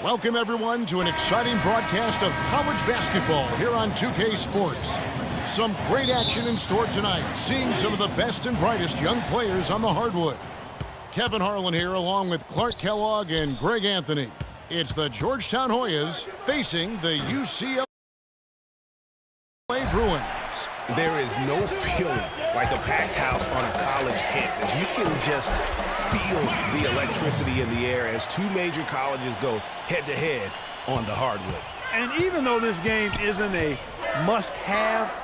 Welcome, everyone, to an exciting broadcast of college basketball here on 2K Sports. Some great action in store tonight, seeing some of the best and brightest young players on the hardwood. Kevin Harlan here, along with Clark Kellogg and Greg Anthony. It's the Georgetown Hoyas facing the UCLA Bruins. There is no feeling like a packed house on a college campus. You can just feel the electricity in the air as two major colleges go head-to-head on the hardwood. And even though this game isn't a must-have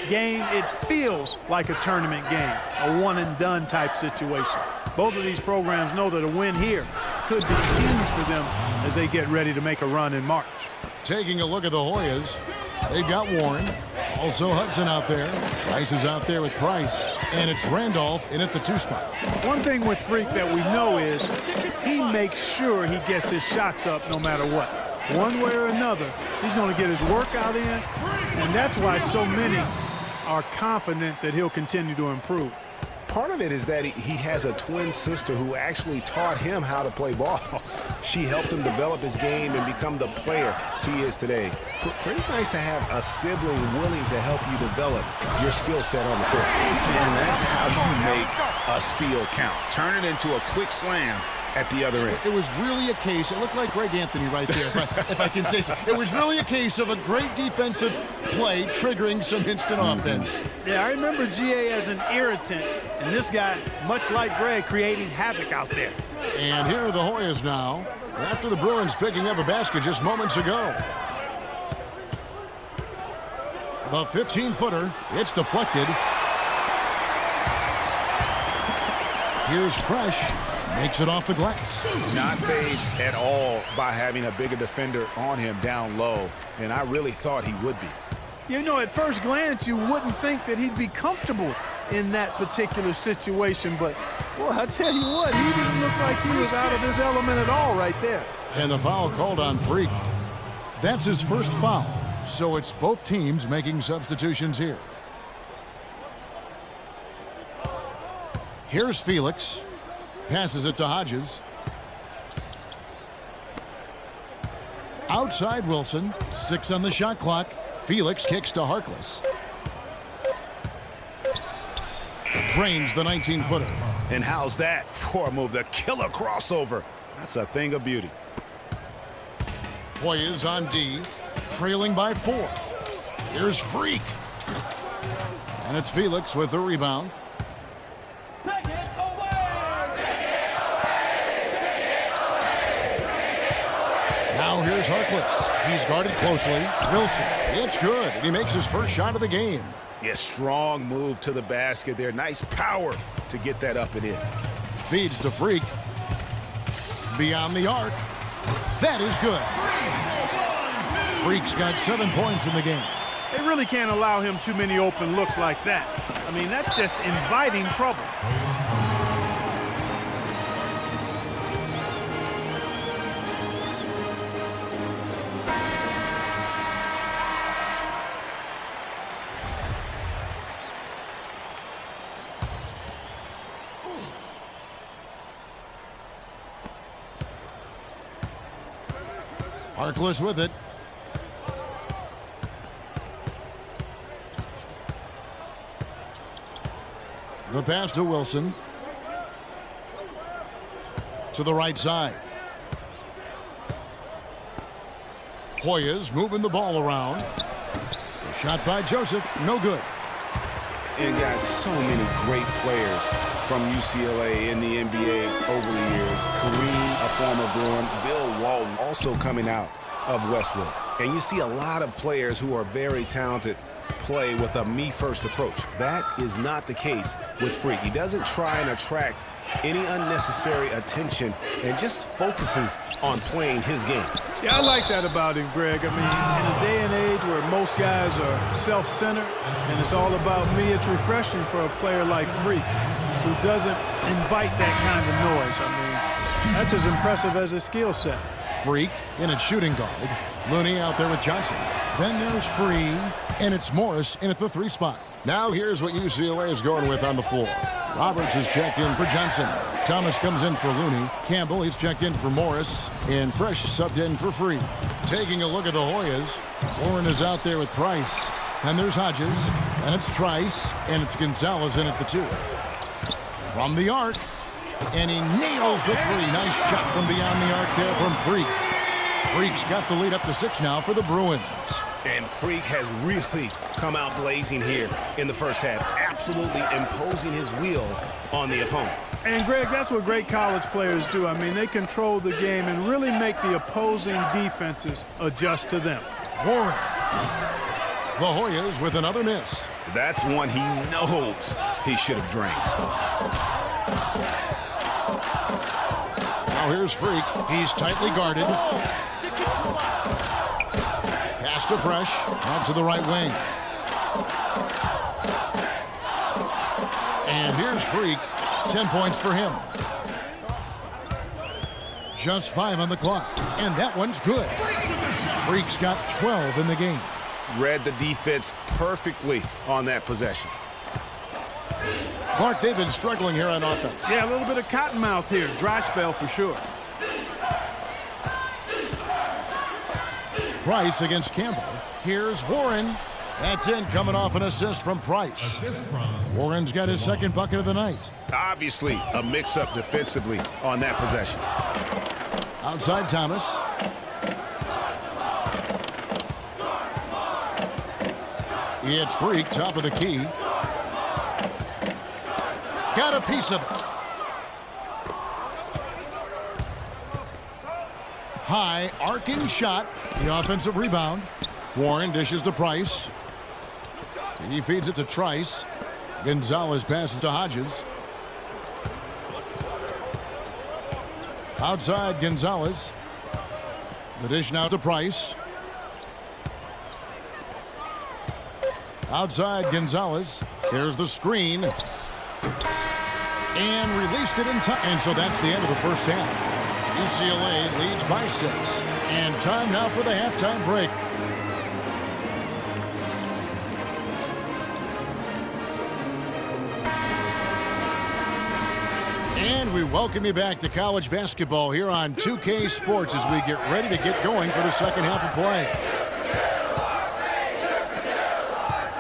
game, it feels like a tournament game, a one-and-done type situation. Both of these programs know that a win here could be huge for them as they get ready to make a run in March. Taking a look at the Hoyas, they've got Warren, also Hudson out there. Trice is out there with Price, and it's Randolph in at the 2 spot. One thing with Freak that we know is he makes sure he gets his shots up no matter what. One way or another, he's going to get his workout in, and that's why so many are confident that he'll continue to improve. Part of it is that he has a twin sister who actually taught him how to play ball. She helped him develop his game and become the player he is today. Pretty nice to have a sibling willing to help you develop your skill set on the court. And that's how you make a steal count. Turn it into a quick slam at the other end. It was really a case, it looked like Greg Anthony right there, if I can say so. It was really a case of a great defensive play triggering some instant offense. Yeah, I remember GA as an irritant, and this guy, much like Greg, creating havoc out there. And here are the Hoyas now, after the Bruins picking up a basket just moments ago. The 15-footer, it's deflected. Here's Fresh. Makes it off the glass. Not fazed at all by having a bigger defender on him down low, and I really thought he would be. You know, at first glance, you wouldn't think that he'd be comfortable in that particular situation, but, well, I tell you what, he didn't look like he was out of his element at all right there. And the foul called on Freak. That's his first foul, so it's both teams making substitutions here. Here's Felix. Passes it to Hodges. Outside Wilson. 6 on the shot clock. Felix kicks to Harkless. Drains the 19-footer. And how's that for a move? The killer crossover. That's a thing of beauty. Hoyas on D. Trailing by 4. Here's Freak. And it's Felix with the rebound. Now here's Harkless. He's guarded closely. Wilson. It's good. And he makes his first shot of the game. Yeah, strong move to the basket there. Nice power to get that up and in. Feeds to Freak. Beyond the arc. That is good. Freak's got 7 points in the game. They really can't allow him too many open looks like that. I mean, that's just inviting trouble. Harkless with it. The pass to Wilson. To the right side. Hoyas moving the ball around. A shot by Joseph, no good. And guys, so many great players from UCLA in the NBA over the years. Kareem, a former Bruin, Bill Walton, also coming out of Westwood. And you see a lot of players who are very talented play with a me-first approach. That is not the case with Freak. He doesn't try and attract any unnecessary attention and just focuses on playing his game. Yeah, I like that about him, Greg. I mean, in a day and age where most guys are self-centered and it's all about me, it's refreshing for a player like Freak who doesn't invite that kind of noise. I mean, that's as impressive as his skill set. Freak in at shooting guard. Looney out there with Johnson. Then there's Free, and it's Morris in at the 3 spot. Now here's what UCLA is going with on the floor. Roberts is checked in for Johnson. Thomas comes in for Looney. Campbell, he's checked in for Morris. And Fresh subbed in for Free. Taking a look at the Hoyas. Warren is out there with Price. And there's Hodges. And it's Trice. And it's Gonzalez in at the 2. From the arc. And he nails the 3. Nice shot from beyond the arc there from Freak. Freak's got the lead up to 6 now for the Bruins. And Freak has really come out blazing here in the first half, absolutely imposing his will on the opponent. And, Greg, that's what great college players do. I mean, they control the game and really make the opposing defenses adjust to them. Warren. The Hoyas with another miss. That's one he knows he should have drained. Now here's Freak. He's tightly guarded. Pass to Fresh. Out to the right wing. And here's Freak. 10 points for him. Just 5 on the clock. And that one's good. Freak's got 12 in the game. Read the defense perfectly on that possession. Clark, they've been struggling here on offense. Yeah, a little bit of cottonmouth here. Dry spell for sure. Price against Campbell. Here's Warren. That's in, coming off an assist from Price. Warren's got his second bucket of the night. Obviously, a mix-up defensively on that possession. Outside Thomas. It's Freak, top of the key. Got a piece of it. High, arcing shot. The offensive rebound. Warren dishes to Price. He feeds it to Trice. Gonzalez passes to Hodges. Outside Gonzalez. The dish now to Price. Outside Gonzalez. Here's the screen. And released it in time. And so that's the end of the first half. UCLA leads by 6. And time now for the halftime break. And we welcome you back to college basketball here on 2K Sports as we get ready to get going for the second half of play.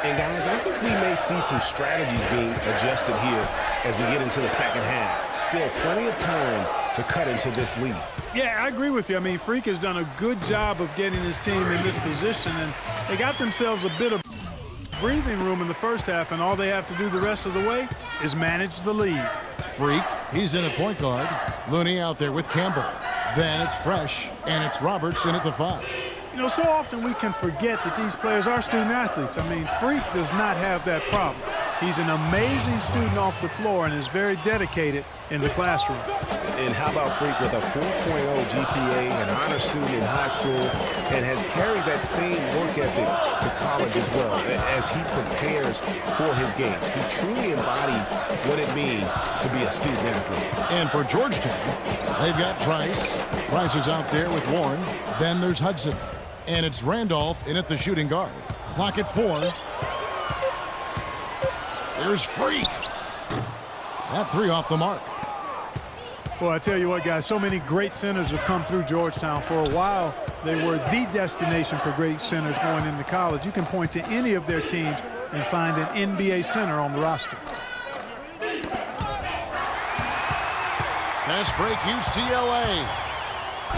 And guys, I think we may see some strategies being adjusted here as we get into the second half. Still plenty of time to cut into this lead. Yeah, I agree with you. I mean, Freak has done a good job of getting his team in this position, and they got themselves a bit of breathing room in the first half, and all they have to do the rest of the way is manage the lead. Freak, he's in at point guard. Looney out there with Campbell. Then it's Fresh, and it's Roberts in at the 5. You know, so often we can forget that these players are student athletes. I mean, Freak does not have that problem. He's an amazing student off the floor and is very dedicated in the classroom. And how about Freak with a 4.0 GPA, an honor student in high school, and has carried that same work ethic to college as well as he prepares for his games. He truly embodies what it means to be a student athlete. And for Georgetown, they've got Trice. Price is out there with Warren. Then there's Hudson. And it's Randolph in at the shooting guard. Clock at 4. There's Freak. That 3 off the mark. Well, I tell you what, guys, so many great centers have come through Georgetown. For a while, they were the destination for great centers going into college. You can point to any of their teams and find an NBA center on the roster. Fast break UCLA.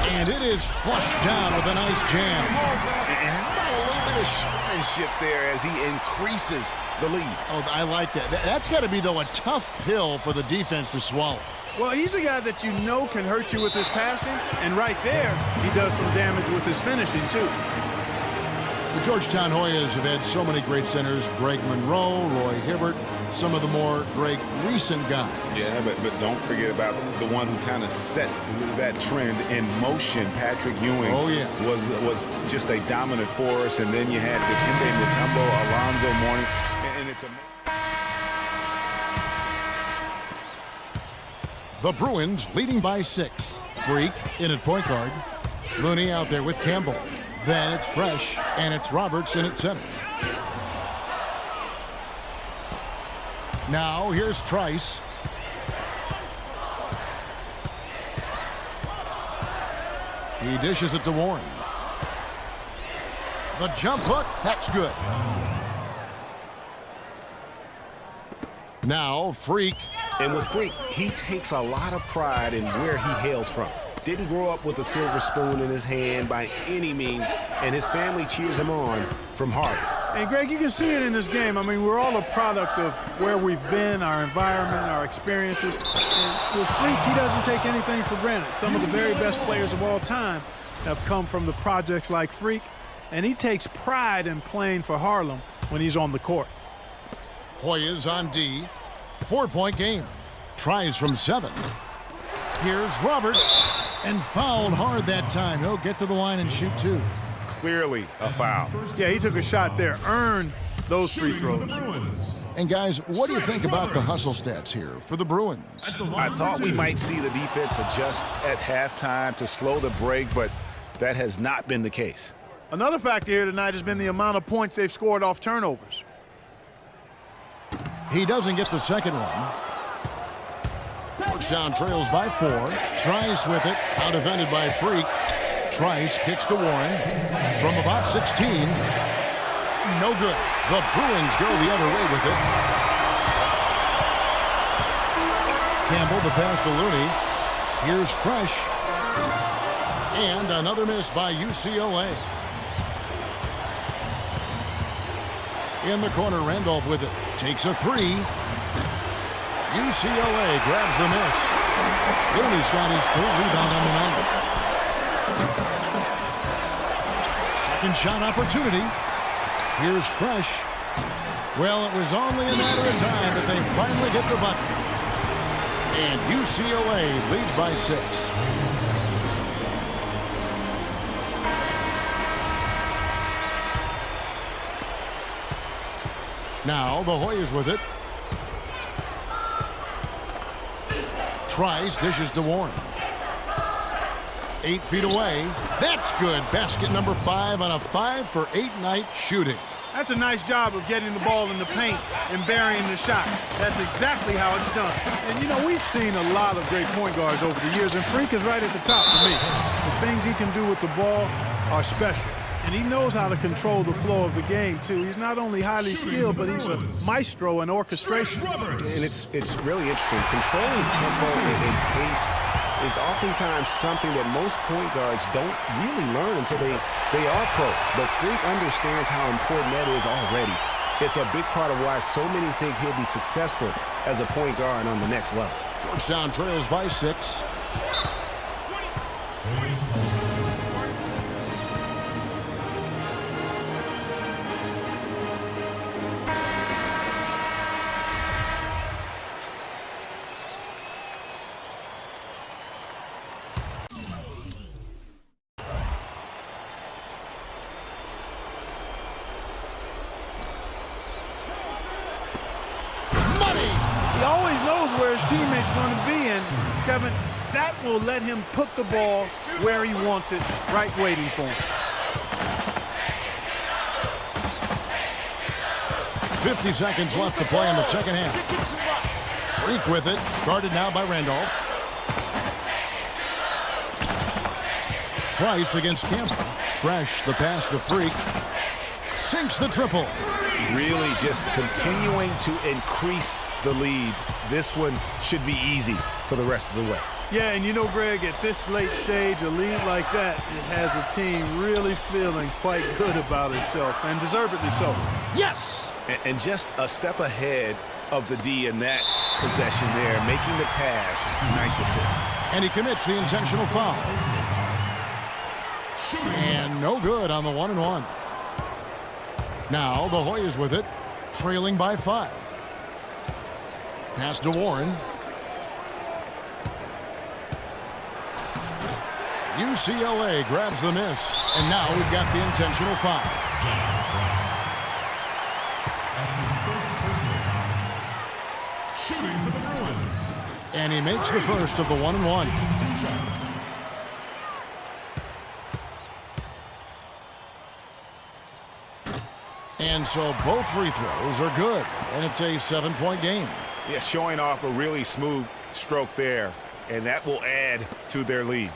And it is flushed down with a nice jam. And how about a little bit of showmanship there as he increases the lead? Oh, I like that. That's got to be, though, a tough pill for the defense to swallow. Well, he's a guy that you know can hurt you with his passing, and right there, he does some damage with his finishing, too. The Georgetown Hoyas have had so many great centers. Greg Monroe, Roy Hibbert, some of the more great recent guys. Yeah, but don't forget about the one who kind of set that trend in motion. Patrick Ewing was just a dominant force. And then you had Dikembe Mutombo, Alonzo Mourning. And it's a... The Bruins leading by 6. Freak in at point guard. Looney out there with Campbell. Then it's Fresh, and it's Roberts in at center. Now here's Trice. He dishes it to Warren. The jump hook, that's good. Now Freak. And with Freak, he takes a lot of pride in where he hails from. Didn't grow up with a silver spoon in his hand by any means, and his family cheers him on from Harvard. And Greg, you can see it in this game. I mean, we're all a product of where we've been, our environment, our experiences. And with Freak, he doesn't take anything for granted. Some of the very best players of all time have come from the projects like Freak, and he takes pride in playing for Harlem when he's on the court. Hoyas on D. 4-point game. Tries from 7. Here's Roberts. And fouled hard that time. He'll get to the line and shoot 2. Clearly a foul. Yeah, he took a shot there. Earned those free throws. And guys, what do you think about the hustle stats here for the Bruins? I thought we might see the defense adjust at halftime to slow the break, but that has not been the case. Another factor here tonight has been the amount of points they've scored off turnovers. He doesn't get the second one. Georgetown trails by 4. Trice with it. Out-defended by Freak. Trice kicks to Warren from about 16. No good. The Bruins go the other way with it. Campbell, the pass to Looney. Here's Fresh. And another miss by UCLA. In the corner, Randolph with it. Takes a 3. UCLA grabs the miss. Looney's got his 3rd rebound on the night. Second shot opportunity. Here's Fresh. Well, it was only a matter of time that they finally get the bucket. And UCLA leads by 6. Now the Hoyas with it. Trice dishes to Warren. 8 feet away. That's good. Basket number 5 on a 5-for-8 night shooting. That's a nice job of getting the ball in the paint and burying the shot. That's exactly how it's done. And, you know, we've seen a lot of great point guards over the years, and Freak is right at the top for me. The things he can do with the ball are special. And he knows how to control the flow of the game, too. He's not only highly skilled, but he's a maestro in orchestration. And it's really interesting. Controlling tempo and pace is oftentimes something that most point guards don't really learn until they are pros. But Freak understands how important that is already. It's a big part of why so many think he'll be successful as a point guard on the next level. Georgetown trails by 6. He always knows where his teammate's going to be, and Kevin, that will let him put the ball where he wants it, right waiting for him. 50 seconds left to play in the second half. Freak with it, guarded now by Randolph. Price against Campbell. Fresh, the pass to Freak. Sinks the triple. Really just continuing to increase the lead. This one should be easy for the rest of the way. Yeah, and you know, Greg, at this late stage, a lead like that, it has a team really feeling quite good about itself, and deservedly so. Yes! And just a step ahead of the D in that possession there, making the pass. Nice assist. And he commits the intentional foul. And no good on the 1-and-1. Now the Hoyas with it, trailing by 5. Pass to Warren. UCLA grabs the miss, and now we've got the intentional foul. Shooting for the Bruins. And he makes the first of the 1-and-1. 2 shots. And so both free throws are good, and it's a 7-point game. Yeah, showing off a really smooth stroke there, and that will add to their lead.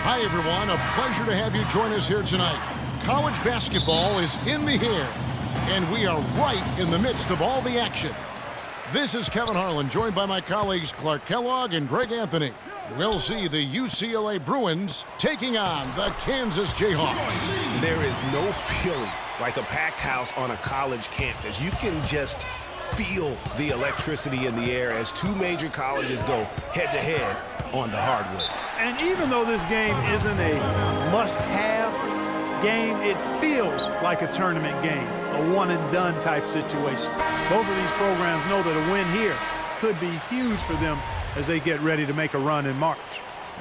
Hi, everyone. A pleasure to have you join us here tonight. College basketball is in the air, and we are right in the midst of all the action. This is Kevin Harlan, joined by my colleagues Clark Kellogg and Greg Anthony. We'll see the UCLA Bruins taking on the Kansas Jayhawks. There is no feeling like a packed house on a college campus. You can just feel the electricity in the air as two major colleges go head-to-head on the hardwood. And even though this game isn't a must-have game, it feels like a tournament game, a one-and-done type situation. Both of these programs know that a win here could be huge for them as they get ready to make a run in March.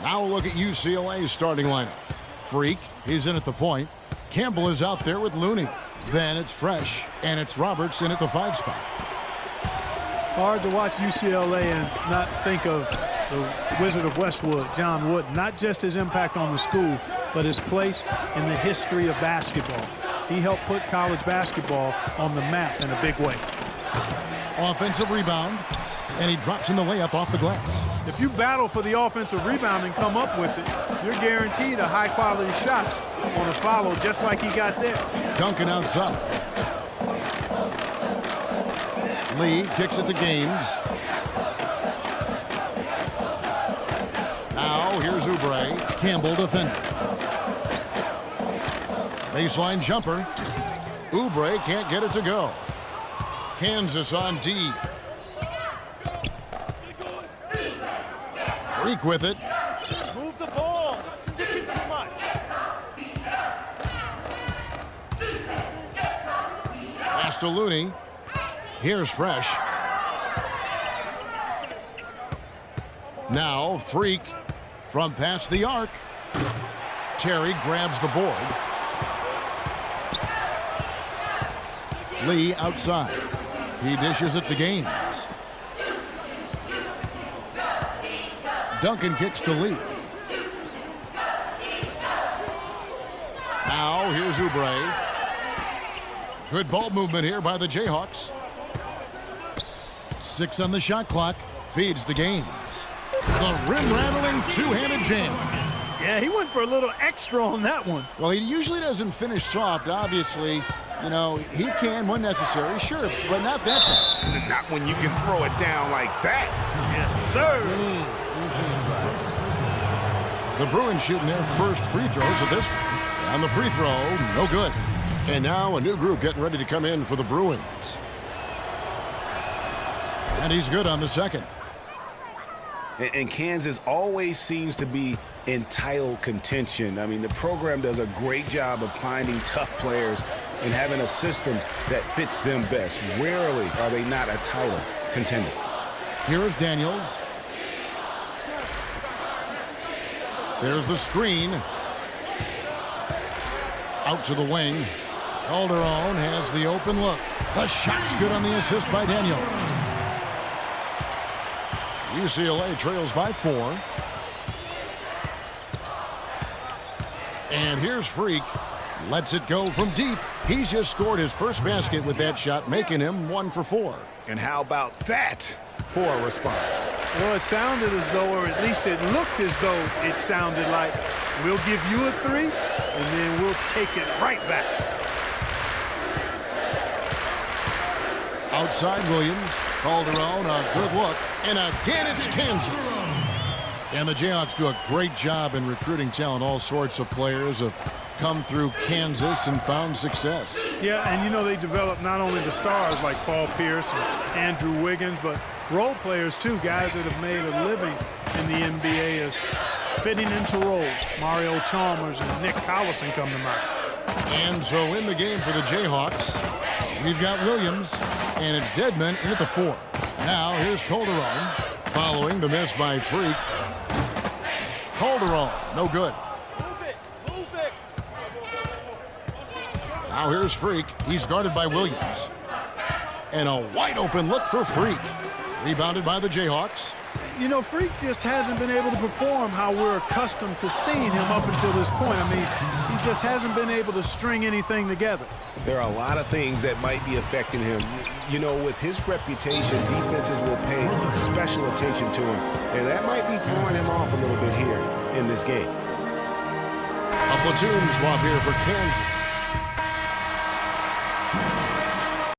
Now we'll look at UCLA's starting lineup. Freak, he's in at the point. Campbell is out there with Looney. Then it's Fresh, and it's Roberts in at the 5 spot. Hard to watch UCLA and not think of the Wizard of Westwood, John Wooden, not just his impact on the school, but his place in the history of basketball. He helped put college basketball on the map in a big way. Offensive rebound, and he drops in the layup off the glass. If you battle for the offensive rebound and come up with it, you're guaranteed a high-quality shot on a follow, just like he got there. Duncan outside. Lee kicks it to Gaines. Now here's Oubre. Campbell defending. Baseline jumper. Oubre can't get it to go. Kansas on D. Freak with it. Move the ball. Stick it too much. Pass to Looney. Here's Fresh. Now Freak from past the arc. Terry grabs the board. Lee outside. He dishes it to Gaines. Duncan kicks to Lee. here's Oubre. Good ball movement here by the Jayhawks. 6 on the shot clock. Feeds to Gaines. The rim-rattling two-handed jam. Yeah, he went for a little extra on that one. Well, he usually doesn't finish soft. Obviously, you know, he can when necessary, sure, but not that time. Not when you can throw it down like that. Yes, sir. The Bruins shooting their first free throws of this one. And the free throw, no good. And now a new group getting ready to come in for the Bruins. And he's good on the second. And Kansas always seems to be in title contention. I mean, the program does a great job of finding tough players and having a system that fits them best. Rarely are they not a title contender. Here is Daniels. There's the screen. Out to the wing. Calderon has the open look. The shot's good on the assist by Daniels. UCLA trails by 4. And here's Freak. Lets it go from deep. He's just scored his first basket with that shot, making him 1 for 4. And how about that for a response? Well, it sounded as though, or at least it looked as though it sounded like, we'll give you a 3, and then we'll take it right back. Outside Williams. Calderon, a good look. And again, it's Kansas. And the Jayhawks do a great job in recruiting talent. All sorts of players have come through Kansas and found success. Yeah, and you know they develop not only the stars like Paul Pierce and Andrew Wiggins, but role players too, guys that have made a living in the NBA as fitting into roles. Mario Chalmers and Nick Collison come to mind. And so in the game for the Jayhawks, we've got Williams, and it's Dedmon in at the 4. Now here's Calderon, following the miss by Freak. Calderon, no good. Move it. Now here's Freak. He's guarded by Williams. And a wide open look for Freak. Rebounded by the Jayhawks. You know, Freak just hasn't been able to perform how we're accustomed to seeing him up until this point. I mean, he just hasn't been able to string anything together. There are a lot of things that might be affecting him. You know, with his reputation, defenses will pay special attention to him, and that might be throwing him off a little bit here in this game. A platoon swap here for Kansas.